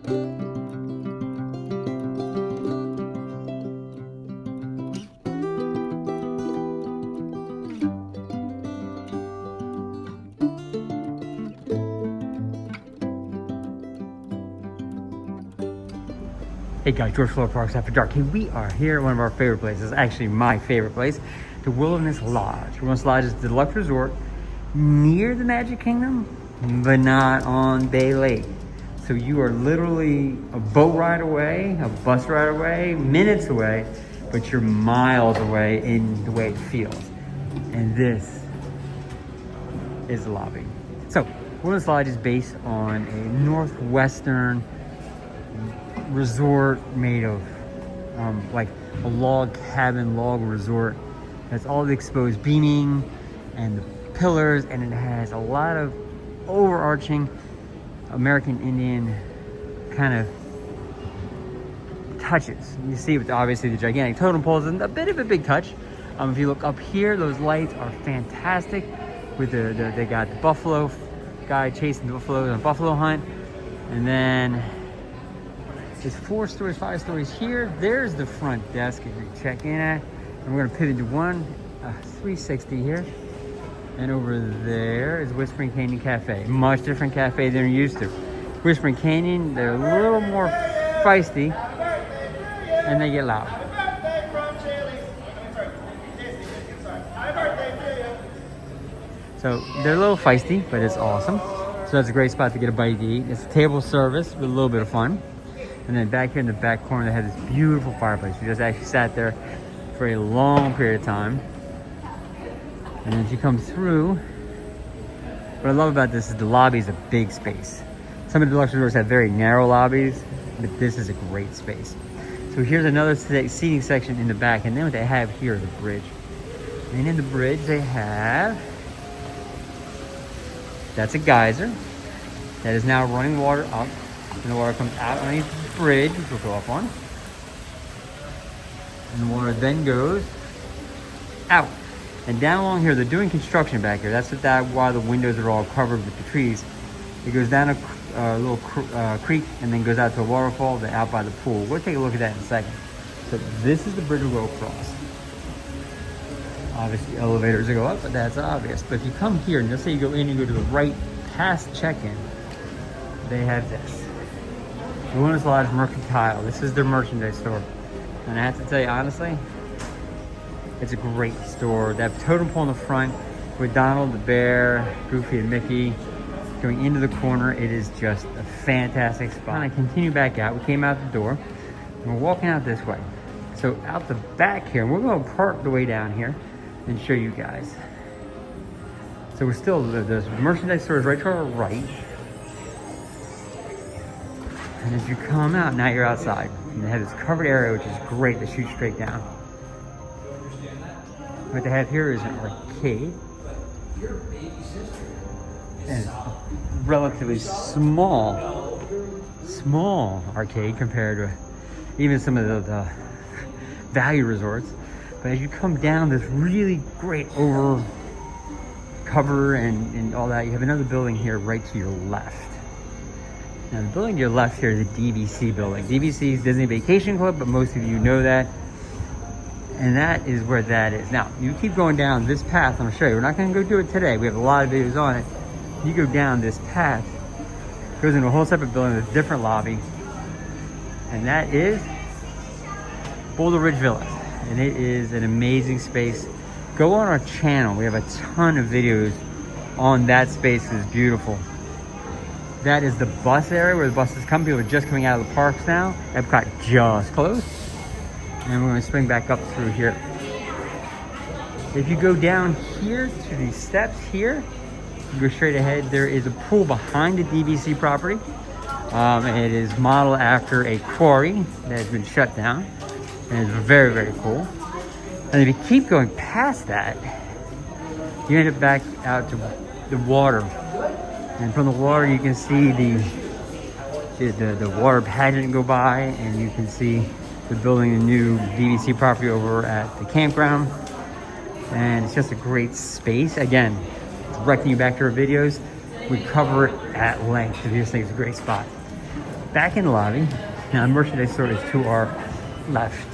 Hey guys, George Floor Parks After Dark. Hey, we are here at one of our favorite places, actually my favorite place, the Wilderness Lodge. Wilderness Lodge is the Deluxe Resort near the Magic Kingdom, but not on Bay Lake. So you are literally a boat ride away, a bus ride away, minutes away, but you're miles away in the way it feels. And this is the lobby. So Wilderness Lodge is based on a northwestern resort made of like a log cabin, log resort. That's all the exposed beaming and the pillars, and it has a lot of overarching American Indian kind of touches. You see with obviously the gigantic totem poles and a bit of a big touch. If you look up here, those lights are fantastic. With they got the buffalo guy chasing the buffaloes on a buffalo hunt, and then there's 4 stories, 5 stories here. There's the front desk if you check in at. And we're gonna pivot to 360 here. And over there is Whispering Canyon Cafe. Much different cafe than you're used to. Whispering Canyon, they're a little more feisty and they get loud. So they're a little feisty, but it's awesome. So that's a great spot to get a bite to eat. It's table service with a little bit of fun. And then back here in the back corner, they have this beautiful fireplace. We just actually sat there for a long period of time. And as you come through, what I love about this is the lobby is a big space. Some of the deluxe resorts have very narrow lobbies, but this is a great space. So here's another seating section in the back. And then what they have here is a bridge. And in the bridge, they have, that's a geyser that is now running water up. And the water comes out underneath the bridge, which we'll go up on. And the water then goes out. And down along here, they're doing construction back here. That's why the windows are all covered with the trees. It goes down a little creek and then goes out to a waterfall, then out by the pool. We'll take a look at that in a second. So this is the bridge we'll go across. Obviously, elevators go up, but that's obvious. But if you come here, and let's say you go in and go to the right past check-in, they have this. The Wilderness Lodge Mercantile. This is their merchandise store. And I have to tell you, honestly, it's a great store. They have totem pole in the front with Donald the bear, Goofy and Mickey going into the corner. It is just a fantastic spot. And I continue back out. We came out the door and we're walking out this way. So out the back here, we're going to park the way down here and show you guys. So we're still, there's merchandise stores right to our right. And as you come out, now you're outside. And they have this covered area, which is great to shoot straight down. What they have here is an arcade. And relatively small arcade compared to even some of the value resorts. But as you come down this really great over cover and all that, you have another building here right to your left. Now the building to your left here is a DVC building. DVC is Disney Vacation Club, but most of you know that. And that is where that is. Now, you keep going down this path, I'm gonna show you. We're not gonna go do it today. We have a lot of videos on it. You go down this path, goes into a whole separate building with a different lobby. And that is Boulder Ridge Villa. And it is an amazing space. Go on our channel. We have a ton of videos on that space. It's beautiful. That is the bus area where the buses come. People are just coming out of the parks now. Epcot just closed. And we're going to spring back up through here. If you go down here to these steps here, you go straight ahead. There is a pool behind the DVC property. It is modeled after a quarry that has been shut down. And it's very, very cool. And if you keep going past that, you end up back out to the water. And from the water, you can see the water pageant go by, and you can see the building a new DVC property over at the campground. And it's just a great space. Again, directing you back to our videos, we cover it at length. This thing's a great spot. back in the lobby. Now the merchandise store is to our left.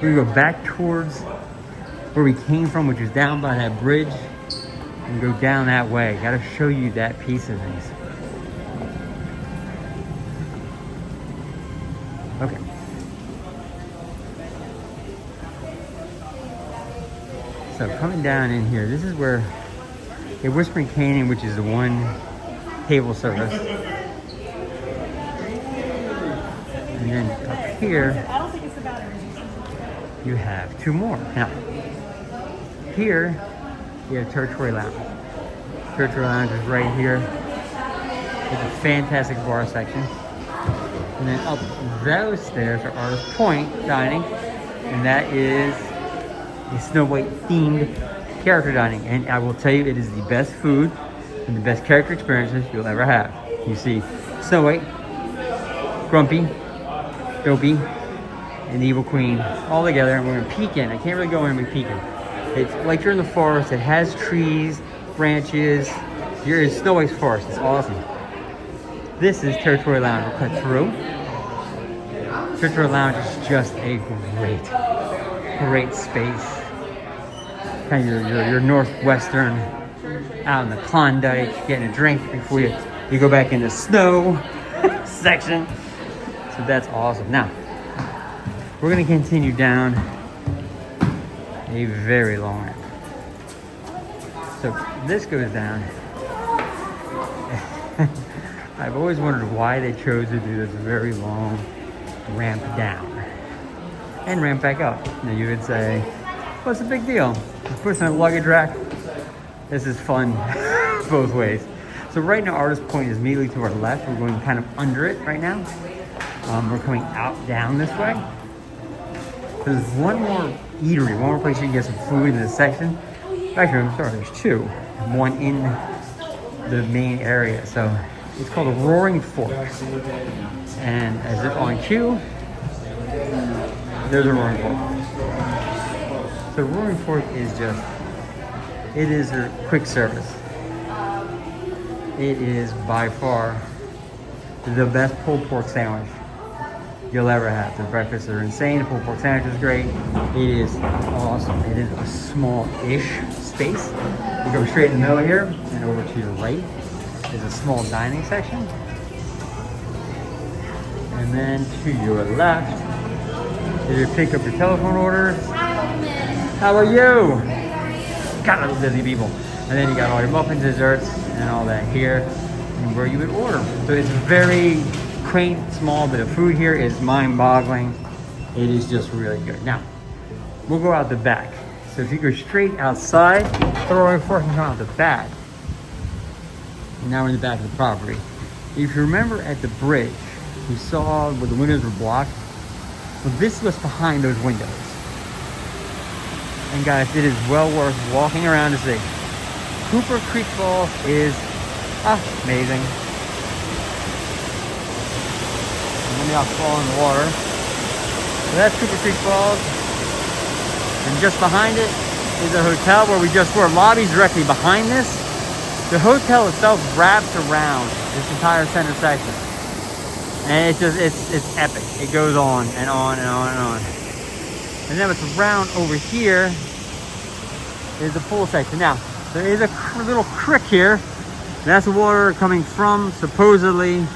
We're gonna go back towards where we came from, which is down by that bridge, and go down that way. Gotta show you that piece of things. Okay. So coming down in here, this is where a Whispering Canyon, which is the one table service. And then up here, you have two more. Now, here, you have Territory Lounge. Territory Lounge is right here. It's a fantastic bar section. And then up those stairs are Artist Point Dining. And that is a Snow White themed character dining. And I will tell you, it is the best food and the best character experiences you'll ever have. You see Snow White, Grumpy, Dopey, and the Evil Queen all together, and we're gonna peek in. I can't really go in and be peeking. It's like you're in the forest. It has trees, branches. You're in Snow White's forest. It's awesome. This is Territory Lounge. We'll cut through. Territory Lounge is just a great space. Kind of your northwestern, out in the Klondike, getting a drink before you go back in the snow section. So that's awesome. Now, we're gonna continue down a very long ramp. So this goes down. I've always wondered why they chose to do this very long ramp down and ramp back up. Now you would say, what's the big deal? Pushing a luggage rack. This is fun both ways. So right now, Artist Point is immediately to our left. We're going kind of under it right now. We're coming out down this way. There's one more eatery, one more place you can get some food in this section. Actually, I'm sorry, there's two. One in the main area. So it's called a Roaring Fork. And as if on cue, there's a Roaring Fork. So Roaring Fork is just, it is a quick service. It is by far the best pulled pork sandwich you'll ever have. The breakfasts are insane. The pulled pork sandwich is great. It is awesome. It is a small-ish space. You go straight in the middle here, and over to your right is a small dining section. And then to your left is your pick up your telephone orders. How are you? God, I love busy people. And then you got all your muffins, desserts, and all that here, and where you would order. So it's very quaint, small bit of food here is mind-boggling. It is just really good. Now, we'll go out the back. So if you go straight outside, the Roaring Fork and come out the back. And now we're in the back of the property. If you remember at the bridge, you saw where the windows were blocked. Well, this was behind those windows. And guys, it is well worth walking around to see. Cooper Creek Falls is amazing. Let me not fall in the water. So that's Cooper Creek Falls. And just behind it is a hotel where we just were. Lobby's directly behind this. The hotel itself wraps around this entire center section. And it's just, it's epic. It goes on and on and on and on. And then what's around over here is the pool section. Now, there is a little creek here. That's the water coming from, supposedly,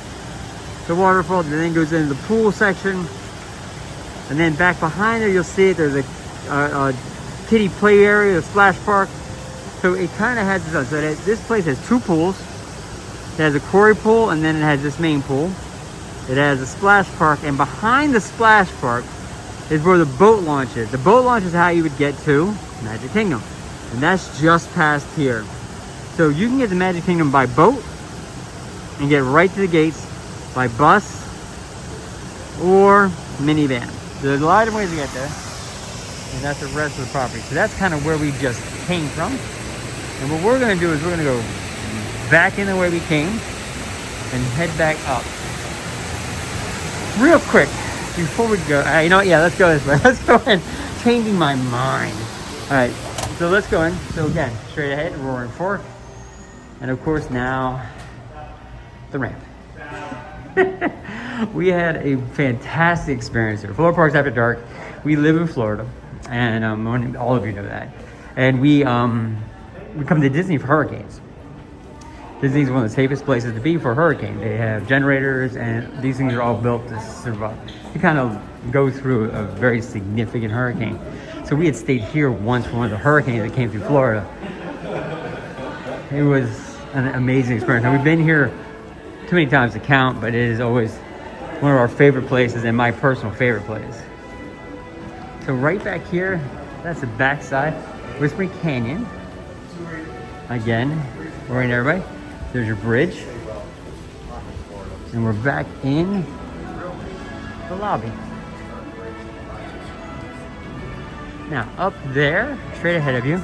the waterfall. And then goes into the pool section. And then back behind there, you'll see it. There's a kiddie play area, a splash park. So it kind of has this. So this place has two pools. It has a quarry pool, and then it has this main pool. It has a splash park, and behind the splash park is where the boat launch is. The boat launch is how you would get to Magic Kingdom. And that's just past here. So you can get to Magic Kingdom by boat and get right to the gates by bus or minivan. There's a lot of ways to get there. And that's the rest of the property. So that's kind of where we just came from. And what we're going to do is we're going to go back in the way we came and head back up. Real quick, before we go, you know what, yeah, let's go this way. Let's go in, changing my mind. All right, so let's go in. So again, straight ahead, Roaring Fork. And of course now, the ramp. We had a fantastic experience here. Florida Parks After Dark. We live in Florida, and all of you know that. And we come to Disney for hurricanes. Disney's one of the safest places to be for a hurricane. They have generators, and these things are all built to survive. You kind of go through a very significant hurricane. So we had stayed here once for one of the hurricanes that came through Florida. It was an amazing experience. Now, we've been here too many times to count, but it is always one of our favorite places and my personal favorite place. So right back here, that's the backside. Whispering Canyon. Again, right, everybody. There's your bridge. And we're back in the lobby. Now, up there, straight ahead of you,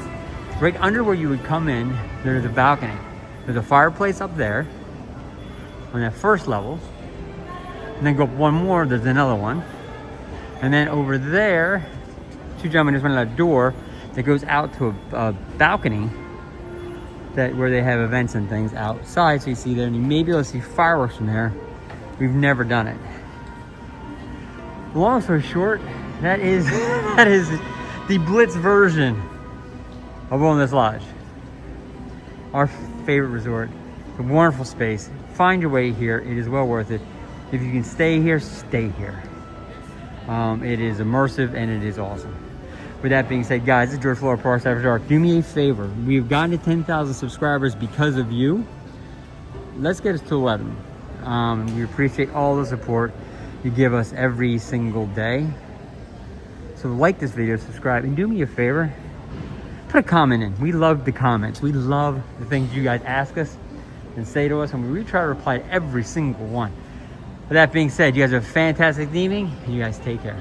right under where you would come in, there's a balcony. There's a fireplace up there on that first level. And then go up one more, there's another one. And then over there, two gentlemen just went out a door that goes out to a balcony where they have events and things outside. So you see there, and you may be able to see fireworks from there. We've never done it. Long story short, that is the Blitz version of Wilderness Lodge. Our favorite resort. A wonderful space. Find your way here. It is well worth it. If you can stay here, stay here. It is immersive and it is awesome. With that being said, guys, this is George Florida Parks After Dark. Do me a favor. We've gotten to 10,000 subscribers because of you. Let's get us to 11. We appreciate all the support you give us every single day. So like this video, subscribe, and do me a favor. Put a comment in. We love the comments. We love the things you guys ask us and say to us, and we try to reply to every single one. With that being said, you guys have a fantastic evening, and you guys take care.